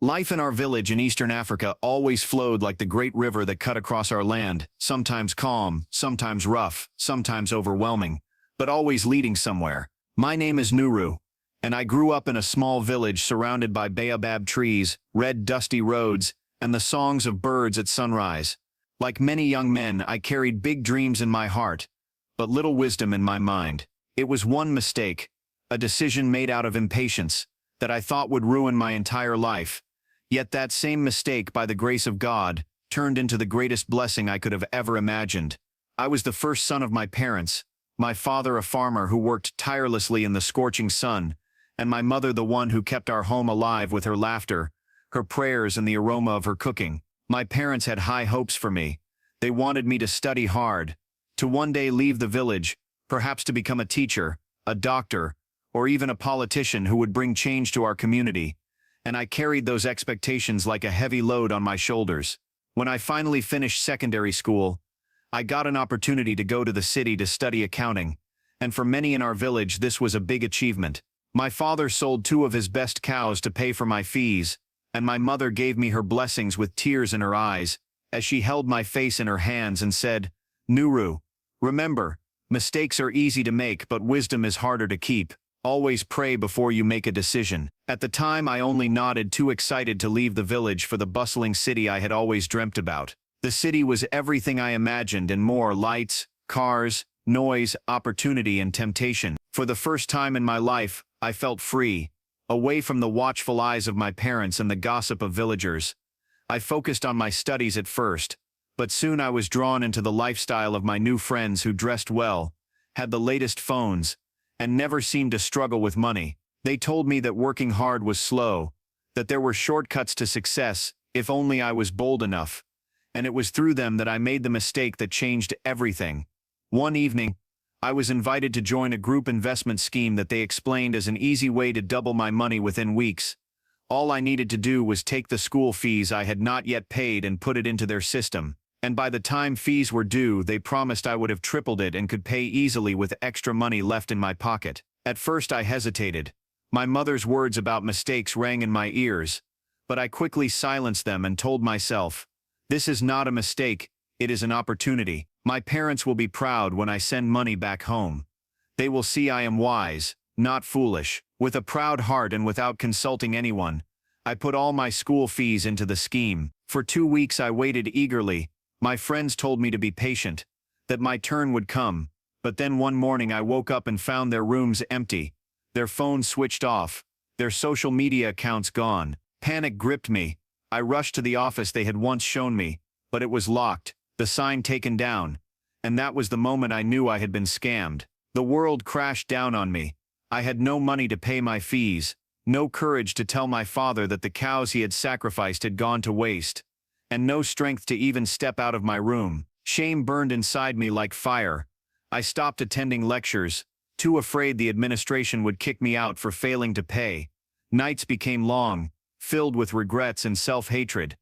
Life in our village in Eastern Africa always flowed like the great river that cut across our land, sometimes calm, sometimes rough, sometimes overwhelming, but always leading somewhere. My name is Nuru, and I grew up in a small village surrounded by baobab trees, red dusty roads, and the songs of birds at sunrise. Like many young men, I carried big dreams in my heart, but little wisdom in my mind. It was one mistake, a decision made out of impatience, that I thought would ruin my entire life. Yet that same mistake, by the grace of God, turned into the greatest blessing I could have ever imagined. I was the first son of my parents, my father a farmer who worked tirelessly in the scorching sun, and my mother the one who kept our home alive with her laughter, her prayers, and the aroma of her cooking. My parents had high hopes for me. They wanted me to study hard, to one day leave the village, perhaps to become a teacher, a doctor, or even a politician who would bring change to our community. And I carried those expectations like a heavy load on my shoulders. When I finally finished secondary school, I got an opportunity to go to the city to study accounting, and for many in our village this was a big achievement. My father sold 2 of his best cows to pay for my fees, and my mother gave me her blessings with tears in her eyes, as she held my face in her hands and said, "Nuru, remember, mistakes are easy to make but wisdom is harder to keep. Always pray before you make a decision." At the time I only nodded, too excited to leave the village for the bustling city I had always dreamt about. The city was everything I imagined and more: lights, cars, noise, opportunity, and temptation. For the first time in my life, I felt free, away from the watchful eyes of my parents and the gossip of villagers. I focused on my studies at first, but soon I was drawn into the lifestyle of my new friends who dressed well, had the latest phones, and never seemed to struggle with money. They told me that working hard was slow, that there were shortcuts to success if only I was bold enough, and it was through them that I made the mistake that changed everything. One evening, I was invited to join a group investment scheme that they explained as an easy way to double my money within weeks. All I needed to do was take the school fees I had not yet paid and put it into their system. And by the time fees were due, they promised I would have tripled it and could pay easily with extra money left in my pocket. At first I hesitated. My mother's words about mistakes rang in my ears, but I quickly silenced them and told myself, "This is not a mistake, it is an opportunity. My parents will be proud when I send money back home. They will see I am wise, not foolish." With a proud heart and without consulting anyone, I put all my school fees into the scheme. For 2 weeks I waited eagerly. My friends told me to be patient, that my turn would come, but then one morning I woke up and found their rooms empty, their phones switched off, their social media accounts gone. Panic gripped me. I rushed to the office they had once shown me, but it was locked, the sign taken down, and that was the moment I knew I had been scammed. The world crashed down on me. I had no money to pay my fees, no courage to tell my father that the cows he had sacrificed had gone to waste, and no strength to even step out of my room. Shame burned inside me like fire. I stopped attending lectures, too afraid the administration would kick me out for failing to pay. Nights became long, filled with regrets and self-hatred,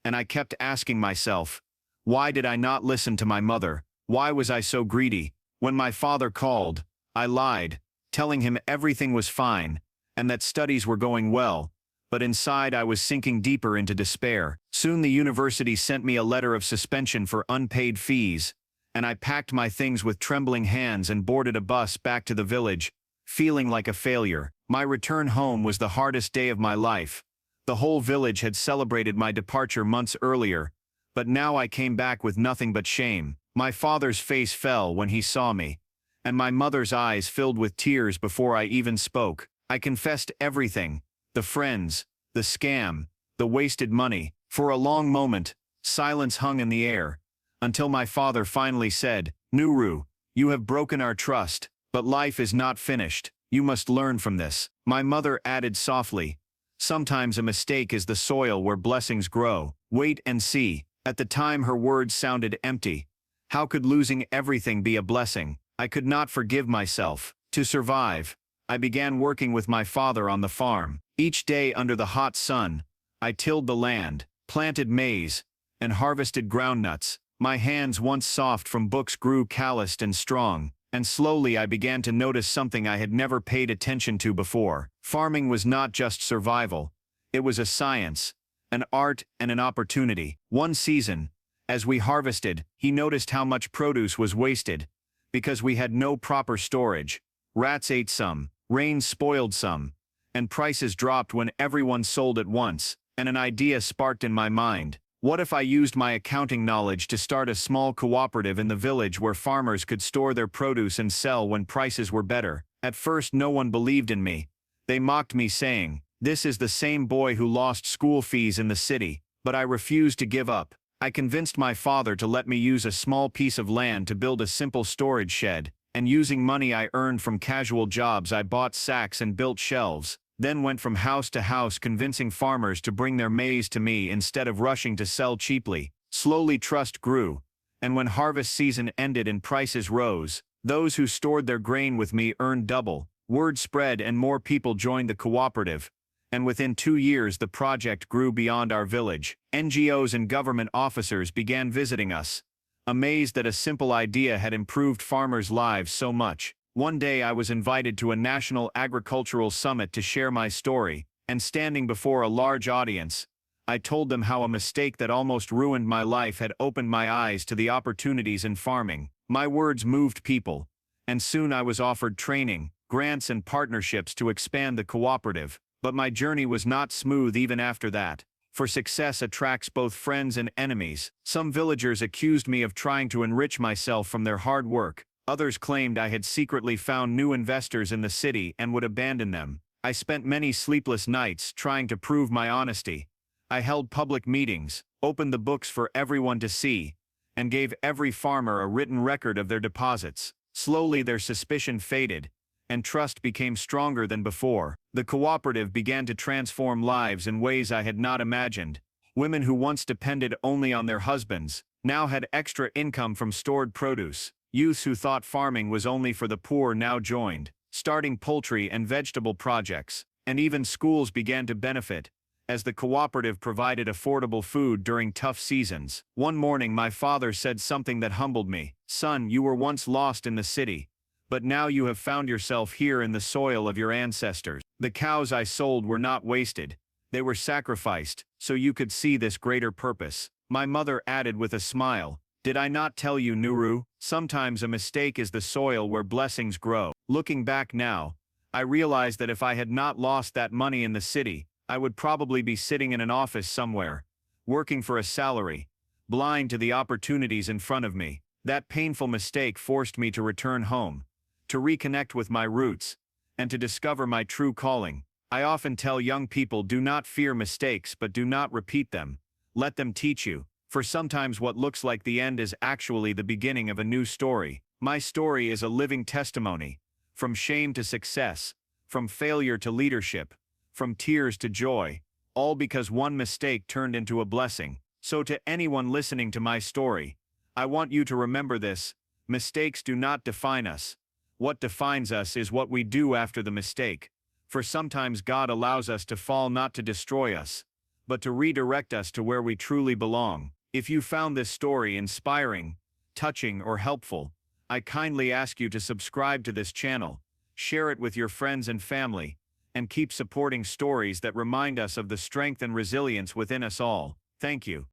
and I kept asking myself, why did I not listen to my mother? Why was I so greedy? When my father called, I lied, telling him everything was fine, and that studies were going well, but inside I was sinking deeper into despair. Soon the university sent me a letter of suspension for unpaid fees, and I packed my things with trembling hands and boarded a bus back to the village, feeling like a failure. My return home was the hardest day of my life. The whole village had celebrated my departure months earlier, but now I came back with nothing but shame. My father's face fell when he saw me, and my mother's eyes filled with tears before I even spoke. I confessed everything: the friends, the scam, the wasted money. For a long moment, silence hung in the air, until my father finally said, "Nuru, you have broken our trust, but life is not finished. You must learn from this." My mother added softly, "Sometimes a mistake is the soil where blessings grow. Wait and see." At the time her words sounded empty. How could losing everything be a blessing? I could not forgive myself. To survive, I began working with my father on the farm. Each day under the hot sun, I tilled the land, planted maize, and harvested groundnuts. My hands, once soft from books, grew calloused and strong, and slowly I began to notice something I had never paid attention to before. Farming was not just survival. It was a science, an art, and an opportunity. One season, as we harvested, he noticed how much produce was wasted. Because we had no proper storage, rats ate some, rain spoiled some, and prices dropped when everyone sold at once, and an idea sparked in my mind. What if I used my accounting knowledge to start a small cooperative in the village where farmers could store their produce and sell when prices were better? At first no one believed in me. They mocked me saying, "This is the same boy who lost school fees in the city," but I refused to give up. I convinced my father to let me use a small piece of land to build a simple storage shed, and using money I earned from casual jobs I bought sacks and built shelves, then went from house to house convincing farmers to bring their maize to me instead of rushing to sell cheaply. Slowly trust grew, and when harvest season ended and prices rose, those who stored their grain with me earned double. Word spread and more people joined the cooperative, and within 2 years the project grew beyond our village. NGOs and government officers began visiting us, amazed that a simple idea had improved farmers' lives so much. One day I was invited to a national agricultural summit to share my story, and standing before a large audience, I told them how a mistake that almost ruined my life had opened my eyes to the opportunities in farming. My words moved people, and soon I was offered training, grants and partnerships to expand the cooperative. But my journey was not smooth even after that. For success attracts both friends and enemies. Some villagers accused me of trying to enrich myself from their hard work. Others claimed I had secretly found new investors in the city and would abandon them. I spent many sleepless nights trying to prove my honesty. I held public meetings, opened the books for everyone to see, and gave every farmer a written record of their deposits. Slowly their suspicion faded, and trust became stronger than before. The cooperative began to transform lives in ways I had not imagined. Women who once depended only on their husbands now had extra income from stored produce. Youths who thought farming was only for the poor now joined, starting poultry and vegetable projects, and even schools began to benefit, as the cooperative provided affordable food during tough seasons. One morning my father said something that humbled me. "Son, you were once lost in the city, but now you have found yourself here in the soil of your ancestors. The cows I sold were not wasted. They were sacrificed, so you could see this greater purpose." My mother added with a smile, "Did I not tell you, Nuru? Sometimes a mistake is the soil where blessings grow." Looking back now, I realized that if I had not lost that money in the city, I would probably be sitting in an office somewhere, working for a salary, blind to the opportunities in front of me. That painful mistake forced me to return home, to reconnect with my roots, and to discover my true calling. I often tell young people, do not fear mistakes but do not repeat them. Let them teach you. For sometimes what looks like the end is actually the beginning of a new story. My story is a living testimony. From shame to success, from failure to leadership, from tears to joy, all because one mistake turned into a blessing. So to anyone listening to my story, I want you to remember this: mistakes do not define us. What defines us is what we do after the mistake. For sometimes God allows us to fall not to destroy us, but to redirect us to where we truly belong. If you found this story inspiring, touching, or helpful, I kindly ask you to subscribe to this channel, share it with your friends and family, and keep supporting stories that remind us of the strength and resilience within us all. Thank you.